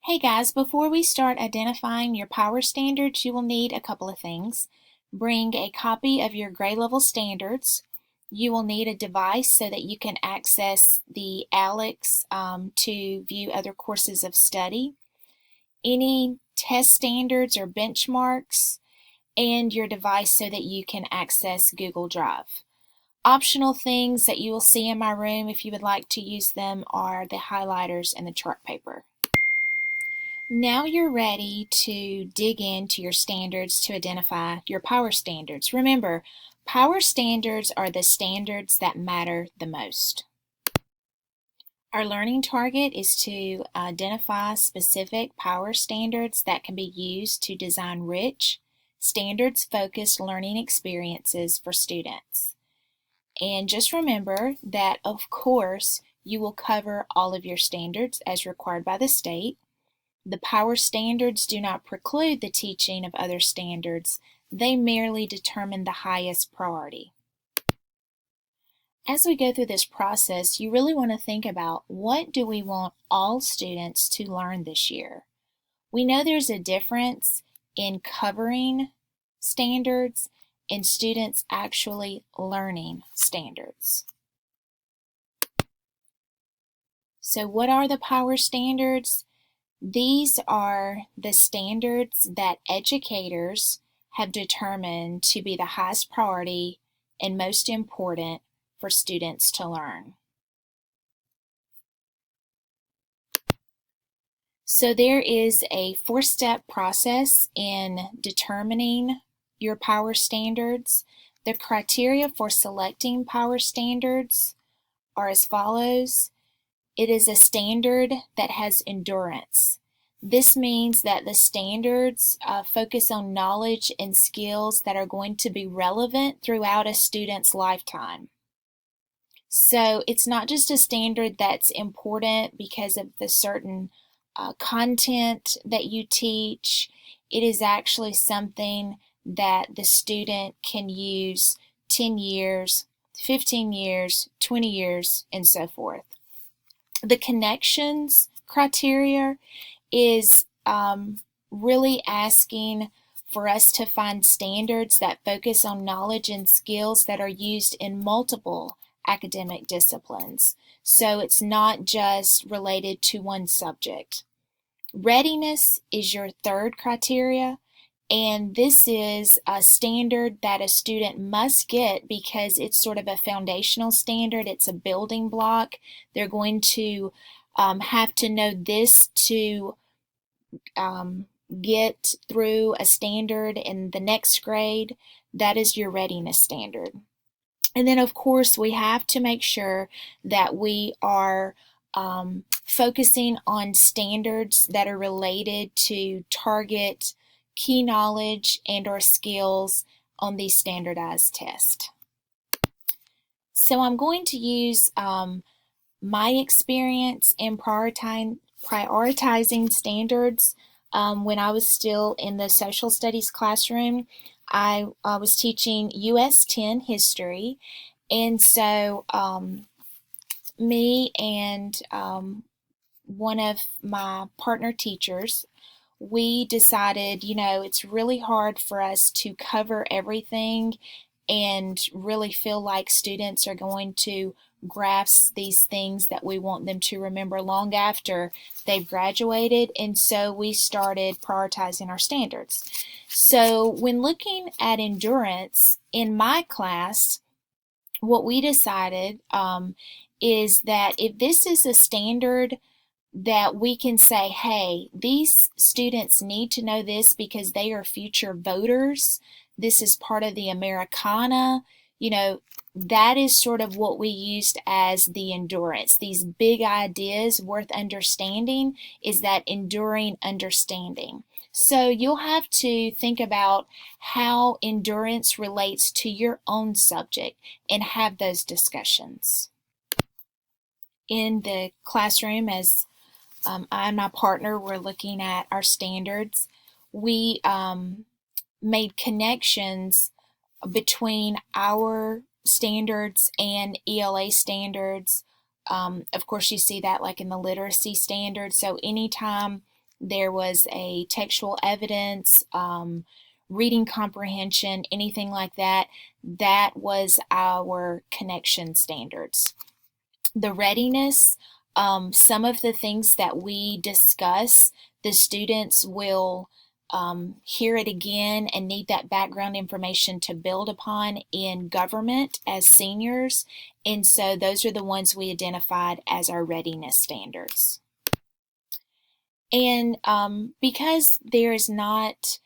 Hey guys, before we start identifying your power standards, you will need a couple of things. Bring a copy of your grade level standards. You will need a device so that you can access the ALEKS to view other courses of study, any test standards or benchmarks, and your device so that you can access Google Drive. Optional things that you will see in my room if you would like to use them are the highlighters and the chart paper. Now you're ready to dig into your standards to identify your power standards. Remember, power standards are the standards that matter the most. Our learning target is to identify specific power standards that can be used to design rich, standards-focused learning experiences for students. And just remember that, of course, you will cover all of your standards as required by the state. The power standards do not preclude the teaching of other standards. They merely determine the highest priority. As we go through this process, you really want to think about, what do we want all students to learn this year? We know there's a difference in covering standards and students actually learning standards. So what are the power standards? These are the standards that educators have determined to be the highest priority and most important for students to learn. So there is a four-step process in determining your power standards. The criteria for selecting power standards are as follows. It is a standard that has endurance. This means that the standards focus on knowledge and skills that are going to be relevant throughout a student's lifetime. So it's not just a standard that's important because of the certain content that you teach. It is actually something that the student can use 10 years, 15 years, 20 years, and so forth. The connections criteria is really asking for us to find standards that focus on knowledge and skills that are used in multiple academic disciplines. So it's not just related to one subject. Readiness is your third criteria, and this is a standard that a student must get because it's sort of a foundational standard. It's a building block. They're going to have to know this to get through a standard in the next grade. That is your readiness standard. And then, of course, we have to make sure that we are focusing on standards that are related to target key knowledge and or skills on these standardized tests. So I'm going to use my experience in prioritizing standards. When I was still in the social studies classroom, I was teaching US 10 history, and so me and one of my partner teachers, we decided, it's really hard for us to cover everything and really feel like students are going to grasp these things that we want them to remember long after they've graduated, and so we started prioritizing our standards. So when looking at endurance in my class, what we decided is that if this is a standard that we can say, hey, these students need to know this because they are future voters, this is part of the Americana, that is sort of what we used as the endurance. These big ideas worth understanding is that enduring understanding. So you'll have to think about how endurance relates to your own subject and have those discussions. In the classroom, as I and my partner were looking at our standards, we made connections between our standards and ELA standards. Of course, you see that like in the literacy standards. So anytime there was a textual evidence, reading comprehension, anything like that, that was our connection standards. The readiness, some of the things that we discuss, the students will hear it again and need that background information to build upon in government as seniors. And so those are the ones we identified as our readiness standards. And because there is not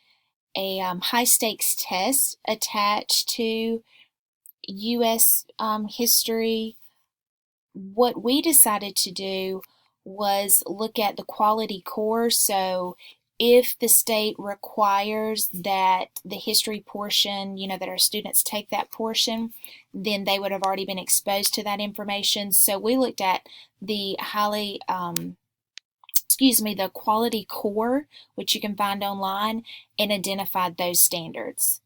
a high stakes test attached to U.S. History, what we decided to do was look at the quality core. So if the state requires that the history portion, that our students take that portion, then they would have already been exposed to that information. So we looked at the the quality core, which you can find online, and identified those standards.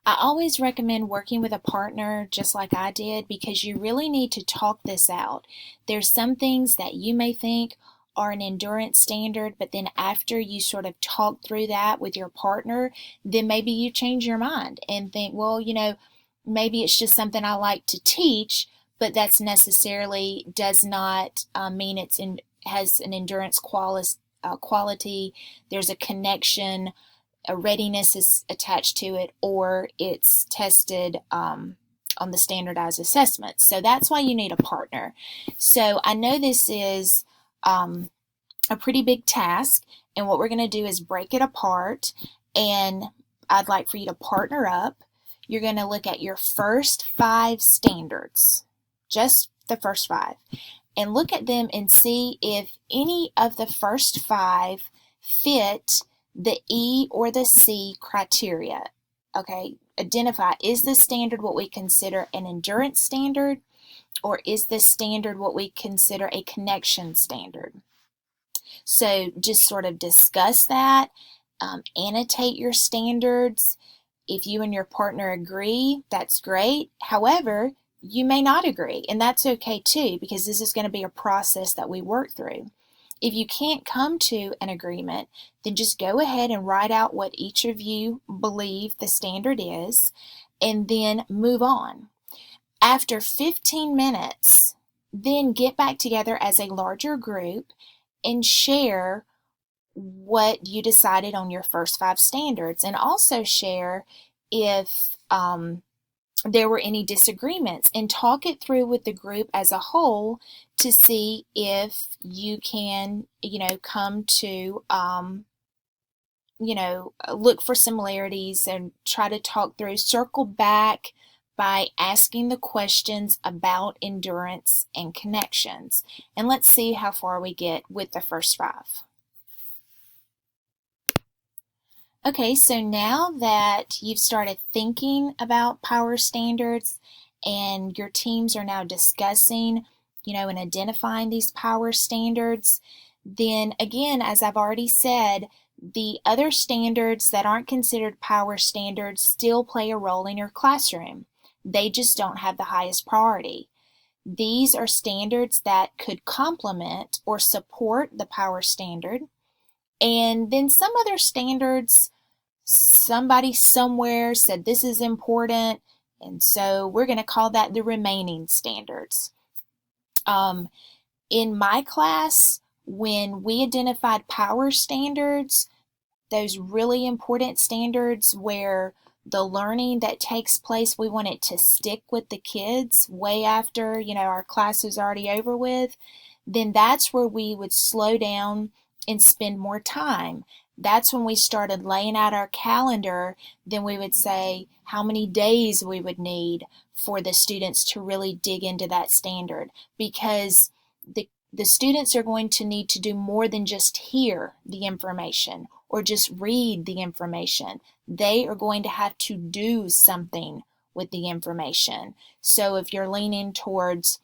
I always recommend working with a partner just like I did, because you really need to talk this out. There's some things that you may think are an endurance standard, but then after you sort of talk through that with your partner, then maybe you change your mind and think, well, maybe it's just something I like to teach, but that's necessarily does not mean has an endurance quality. There's a connection, a readiness is attached to it, or it's tested on the standardized assessments. So that's why you need a partner. So I know this is a pretty big task, and what we're going to do is break it apart, and I'd like for you to partner up. You're going to look at your first 5 standards, just the first 5, and look at them and see if any of the first 5 fit the E or the C criteria. Okay, identify, is this standard what we consider an endurance standard, or is this standard what we consider a connection standard? So just sort of discuss that, annotate your standards. If you and your partner agree, that's great. However, you may not agree, and that's okay too, because this is going to be a process that we work through. If you can't come to an agreement, then just go ahead and write out what each of you believe the standard is, and then move on. After 15 minutes, then get back together as a larger group and share what you decided on your first 5 standards, and also share if there were any disagreements, and talk it through with the group as a whole to see if you can, come to, look for similarities and try to talk through, circle back by asking the questions about endurance and connections. And let's see how far we get with the first 5. Okay, so now that you've started thinking about power standards and your teams are now discussing, and identifying these power standards, then again, as I've already said, the other standards that aren't considered power standards still play a role in your classroom. They just don't have the highest priority. These are standards that could complement or support the power standard. And then some other standards, somebody somewhere said this is important, and so we're going to call that the remaining standards. In my class, when we identified power standards, those really important standards where the learning that takes place, we want it to stick with the kids way after, our class is already over with, then that's where we would slow down and spend more time. That's when we started laying out our calendar. Then we would say how many days we would need for the students to really dig into that standard, because the students are going to need to do more than just hear the information or just read the information. They are going to have to do something with the information. So if you're leaning towards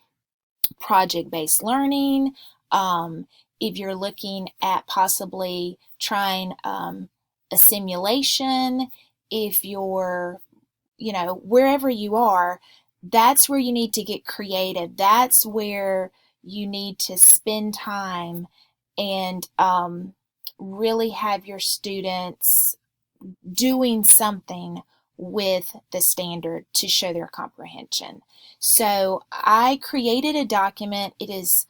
project-based learning, if you're looking at possibly trying a simulation, if you're, wherever you are, that's where you need to get creative. That's where you need to spend time and really have your students doing something with the standard to show their comprehension. So I created a document. It is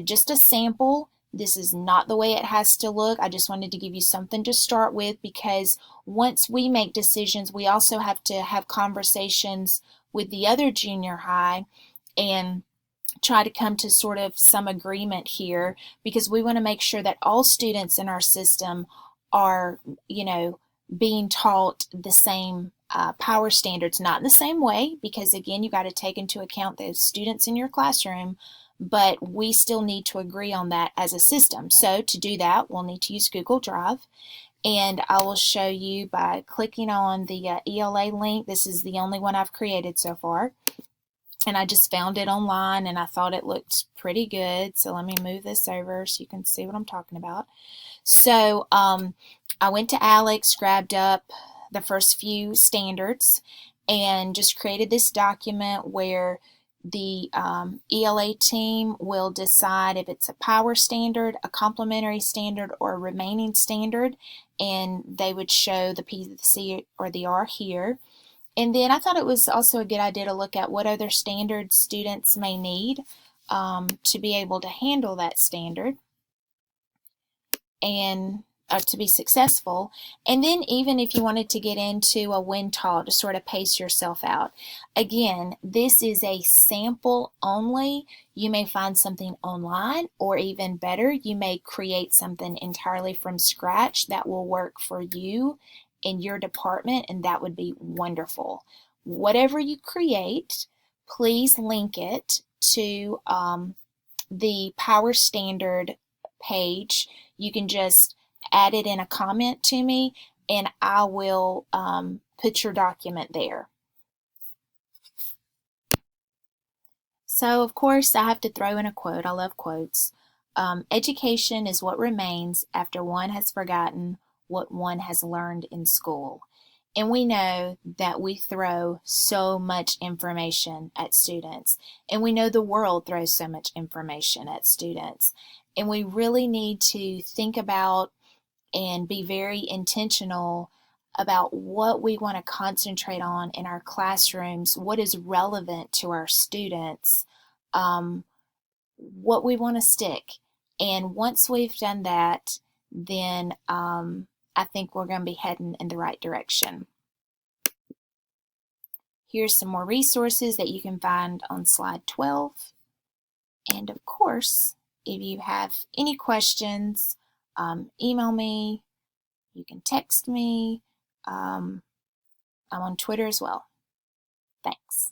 just a sample. This is not the way it has to look. I just wanted to give you something to start with, because once we make decisions, we also have to have conversations with the other junior high and try to come to sort of some agreement here, because we want to make sure that all students in our system are, being taught the same power standards, not in the same way, because again, you got to take into account the students in your classroom, but we still need to agree on that as a system. So to do that, we'll need to use Google Drive. And I will show you by clicking on the ELA link. This is the only one I've created so far. And I just found it online and I thought it looked pretty good. So let me move this over so you can see what I'm talking about. So I went to ALEKS, grabbed up the first few standards, and just created this document where the ELA team will decide if it's a power standard, a complementary standard, or a remaining standard, and they would show the P, the C, or the R here. And then I thought it was also a good idea to look at what other standards students may need to be able to handle that standard and to be successful. And then even if you wanted to get into a when taught to sort of pace yourself out. Again, this is a sample only. You may find something online, or even better, you may create something entirely from scratch that will work for you in your department, and that would be wonderful. Whatever you create, please link it to the Power Standard page. You can just add it in a comment to me, and I will put your document there. So, of course, I have to throw in a quote. I love quotes. Education is what remains after one has forgotten what one has learned in school. And we know that we throw so much information at students, and we know the world throws so much information at students. And we really need to think about and be very intentional about what we want to concentrate on in our classrooms, what is relevant to our students, what we want to stick. And once we've done that, then I think we're going to be heading in the right direction. Here's some more resources that you can find on slide 12. And of course, if you have any questions, email me, you can text me. I'm on Twitter as well. Thanks.